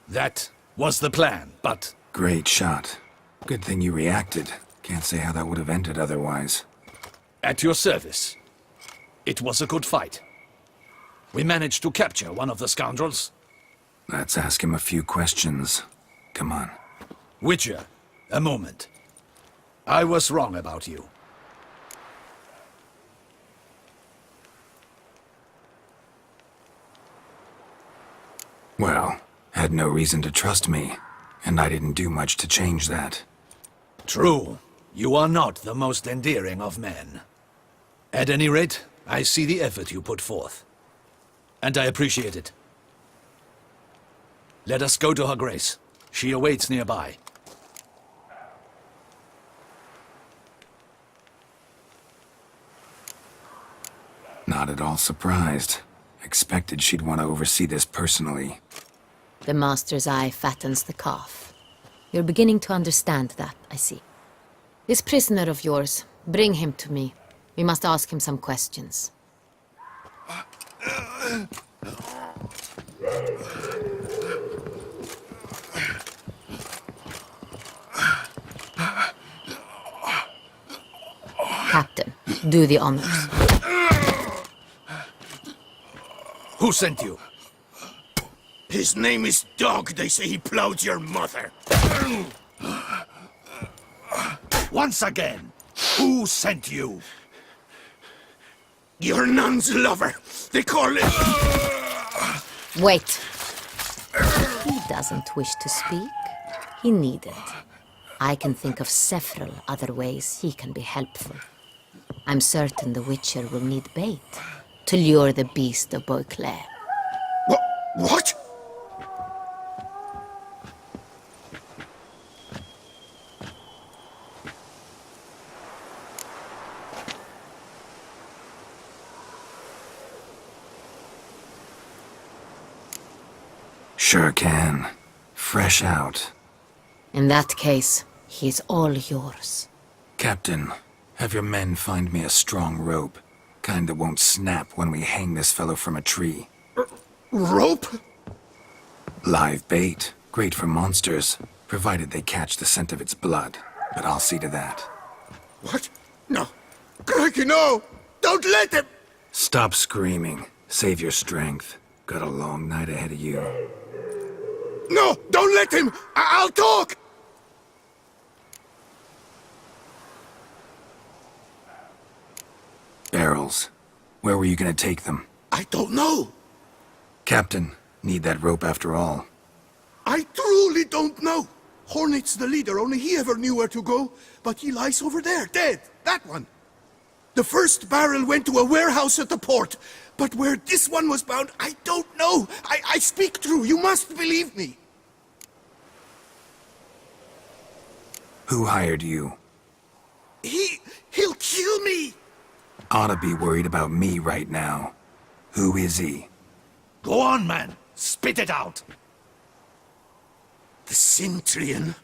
That was the plan, but... Great shot. Good thing you reacted. Can't say how that would have ended otherwise. At your service. It was a good fight. We managed to capture one of the scoundrels. Let's ask him a few questions. Come on. Witcher, a moment. I was wrong about you. Well, had no reason to trust me, and I didn't do much to change that. True. You are not the most endearing of men. At any rate, I see the effort you put forth. And I appreciate it. Let us go to her grace. She awaits nearby. Not at all surprised. Expected she'd want to oversee this personally. The master's eye fattens the calf. You're beginning to understand that, I see. This prisoner of yours, bring him to me. We must ask him some questions. Captain, do the honors. Who sent you? His name is Dog. They say he plowed your mother. Once again, who sent you? Your nun's lover. They call it... Wait. He doesn't wish to speak. He needed. I can think of several other ways he can be helpful. I'm certain the Witcher will need bait to lure the beast of Beauclair. What? Sure can. Fresh out. In that case, he's all yours. Captain, have your men find me a strong rope. Kind that won't snap when we hang this fellow from a tree. Rope? Live bait. Great for monsters, provided they catch the scent of its blood. But I'll see to that. What? No. Crikey, no! Don't let him! Stop screaming. Save your strength. Got a long night ahead of you. No! Don't let him! I'll talk! Barrels. Where were you gonna take them? I don't know. Captain, need that rope after all. I truly don't know. Hornet's the leader, only he ever knew where to go. But he lies over there, dead. That one. The first barrel went to a warehouse at the port. But where this one was bound, I don't know. I speak true. You must believe me. Who hired you? He'll kill me. Ought to be worried about me right now. Who is he? Go on, man. Spit it out. The Cintrian.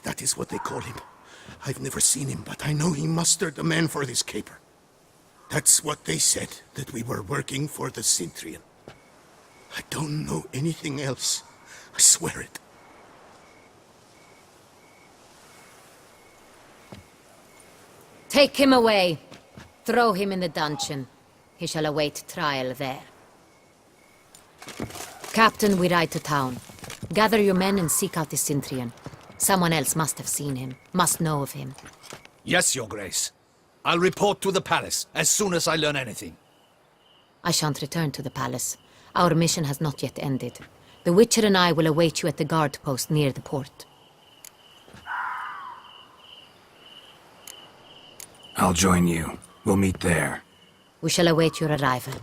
That is what they call him. I've never seen him, but I know he mustered the men for this caper. That's what they said, that we were working for the Cintrian. I don't know anything else. I swear it. Take him away. Throw him in the dungeon. He shall await trial there. Captain, we ride to town. Gather your men and seek out the Cintrian. Someone else must have seen him, must know of him. Yes, Your Grace. I'll report to the palace as soon as I learn anything. I shan't return to the palace. Our mission has not yet ended. The Witcher and I will await you at the guard post near the port. I'll join you. We'll meet there. We shall await your arrival.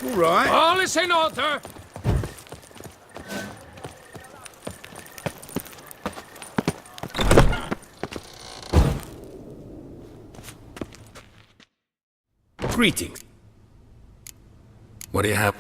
All right. All is in order. Greetings. What do you have?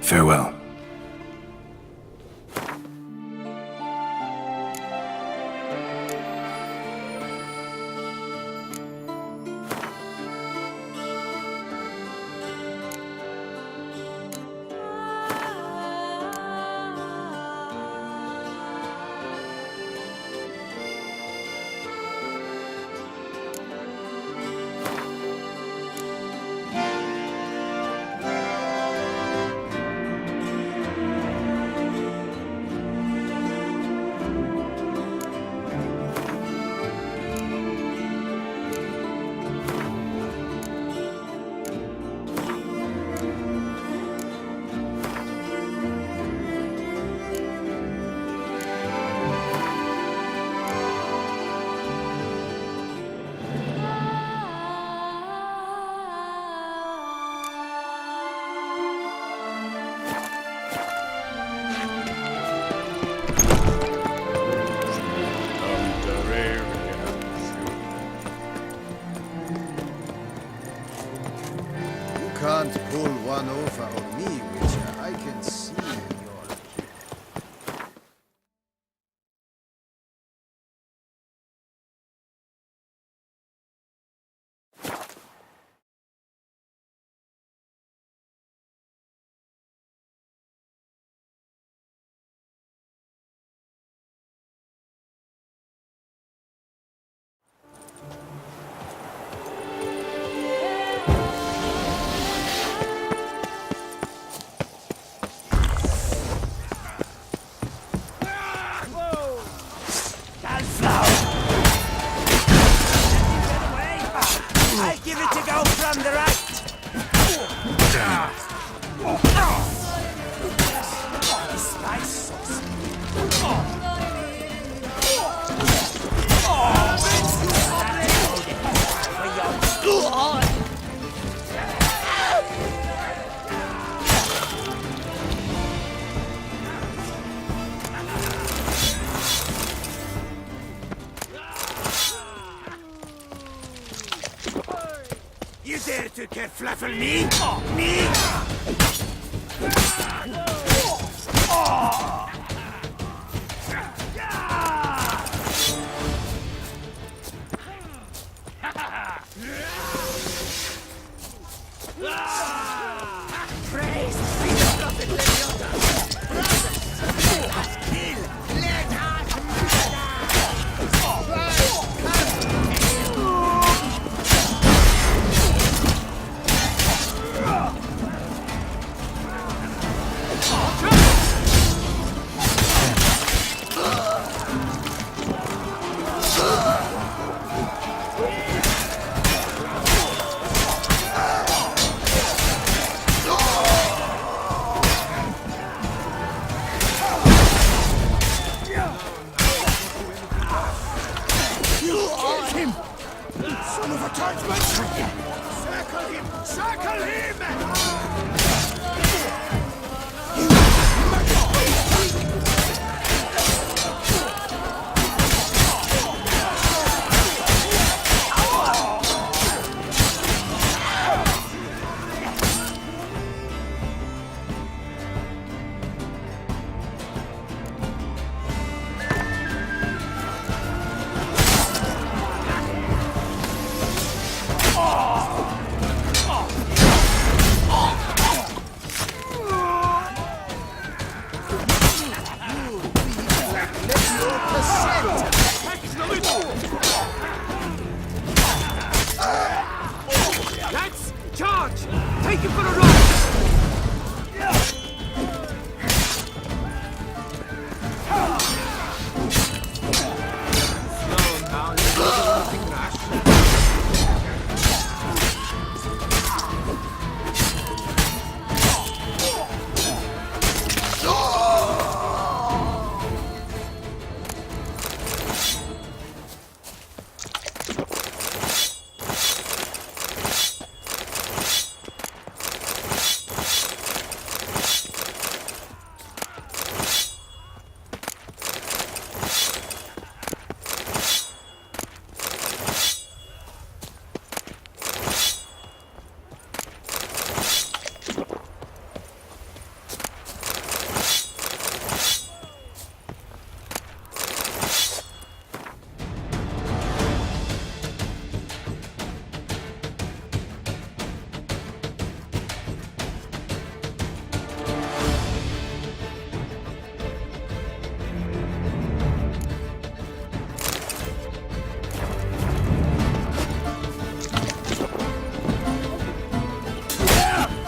Farewell. Can't pull one over on me, Witcher. I can see your... I give it to go from the right. Spice sauce. You dare to kerfluffle me? Me? Praise be the prophet Leviathan! Brothers, kill, let us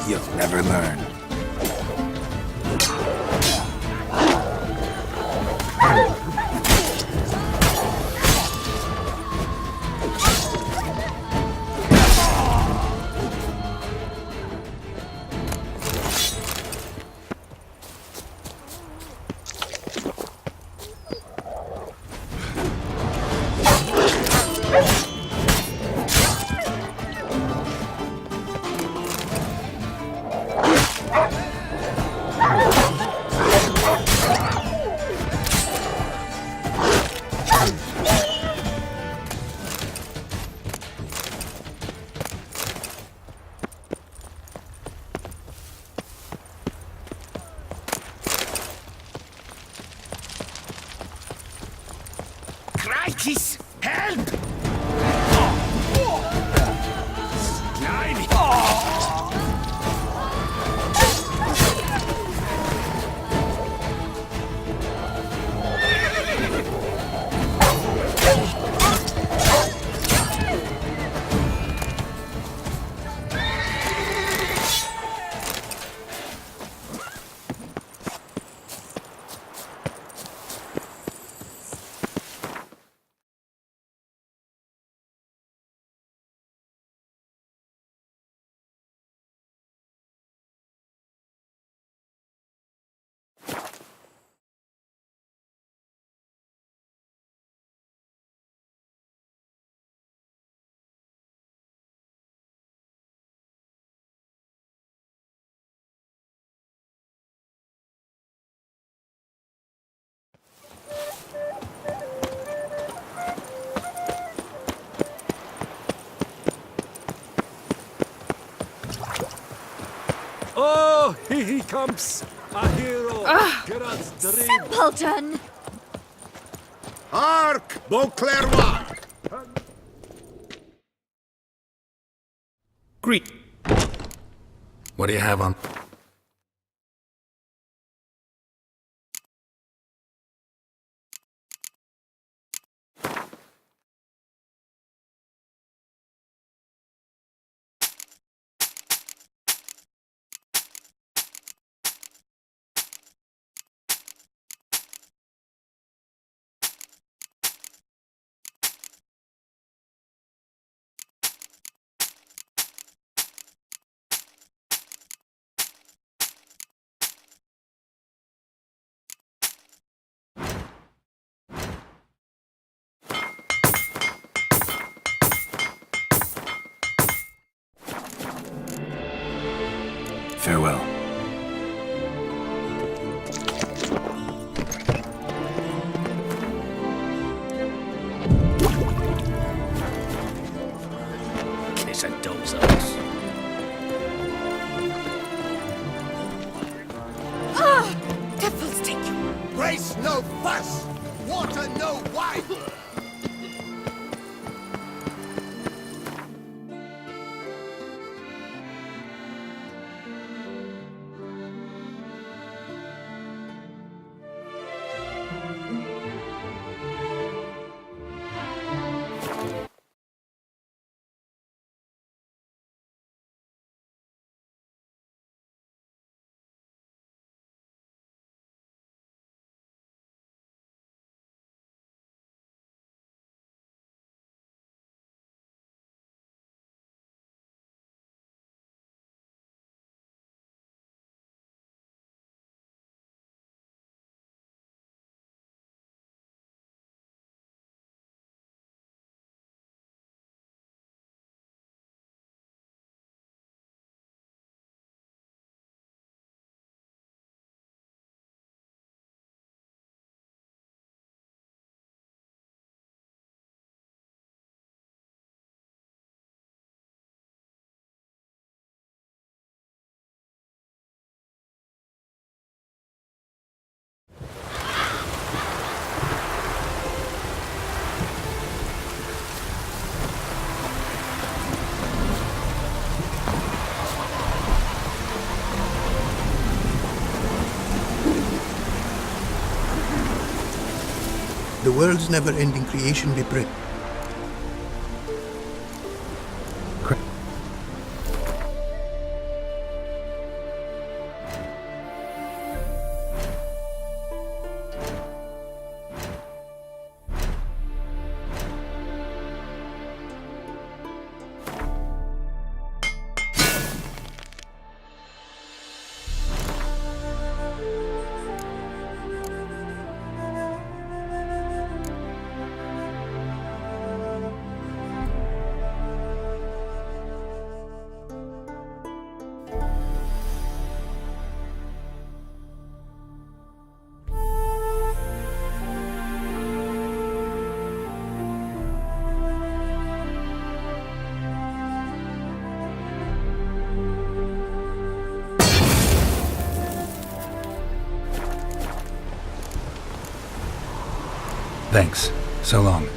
You'll never learn. Crikey's! Help! Oh, here he comes! A hero! Geralt's dream! Simpleton! Hark, Beauclerc! Greet. What do you have on? Farewell. Kiss and dozers. Devil's take you! Race no fuss! Water no wine! The world's never-ending creation be bred. Thanks. So long.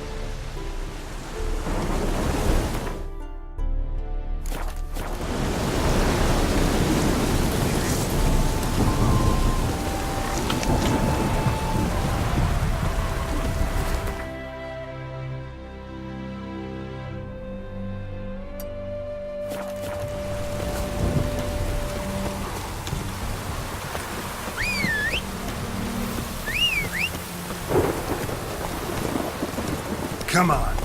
Come on.